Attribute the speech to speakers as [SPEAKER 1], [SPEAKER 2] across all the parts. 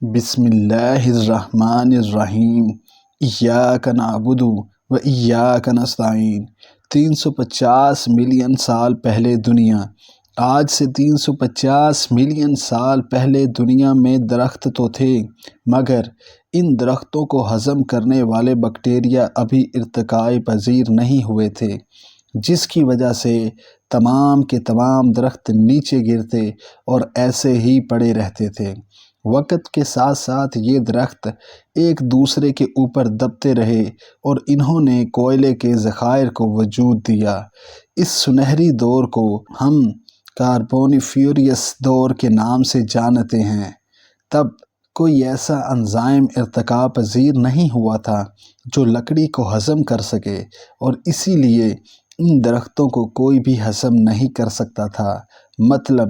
[SPEAKER 1] بسم اللہ الرحمن الرحیم۔ ایاک نعبد و ایاک نستعین۔ 350 ملین سال پہلے دنیا۔ آج سے 350 ملین سال پہلے دنیا میں درخت تو تھے، مگر ان درختوں کو ہضم کرنے والے بیکٹیریا ابھی ارتقاء پذیر نہیں ہوئے تھے، جس کی وجہ سے تمام کے تمام درخت نیچے گرتے اور ایسے ہی پڑے رہتے تھے۔ وقت کے ساتھ ساتھ یہ درخت ایک دوسرے کے اوپر دبتے رہے اور انہوں نے کوئلے کے ذخائر کو وجود دیا۔ اس سنہری دور کو ہم کاربونیفیرس دور کے نام سے جانتے ہیں۔ تب کوئی ایسا انزائم ارتقاء پذیر نہیں ہوا تھا جو لکڑی کو ہضم کر سکے، اور اسی لیے ان درختوں کو کوئی بھی ہضم نہیں کر سکتا تھا۔ مطلب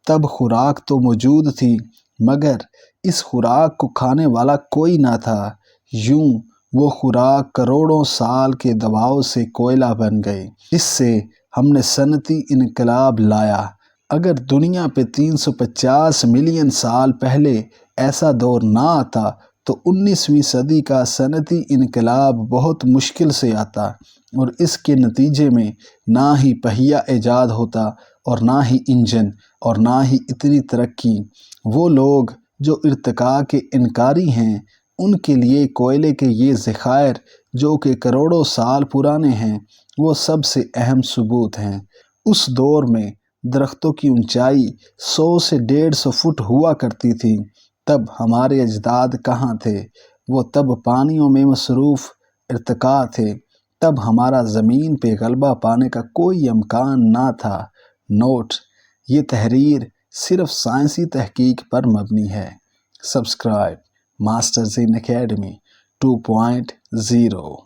[SPEAKER 1] تب خوراک تو موجود تھی، مگر اس خوراک کو کھانے والا کوئی نہ تھا۔ یوں وہ خوراک کروڑوں سال کے دباؤ سے کوئلہ بن گئی۔ اس سے ہم نے صنعتی انقلاب لایا۔ اگر دنیا پہ 350 ملین سال پہلے ایسا دور نہ آتا تو 19ویں صدی کا صنعتی انقلاب بہت مشکل سے آتا، اور اس کے نتیجے میں نہ ہی پہیہ ایجاد ہوتا اور نہ ہی انجن اور نہ ہی اتنی ترقی۔ وہ لوگ جو ارتقاء کے انکاری ہیں، ان کے لیے کوئلے کے یہ ذخائر جو کہ کروڑوں سال پرانے ہیں، وہ سب سے اہم ثبوت ہیں۔ اس دور میں درختوں کی اونچائی 100 سے 150 فٹ ہوا کرتی تھی۔ تب ہمارے اجداد کہاں تھے؟ وہ تب پانیوں میں مصروف ارتقاء تھے۔ تب ہمارا زمین پہ غلبہ پانے کا کوئی امکان نہ تھا۔ نوٹ: یہ تحریر صرف سائنسی تحقیق پر مبنی ہے۔ سبسکرائب: ماسٹر زین اکیڈمی 2.0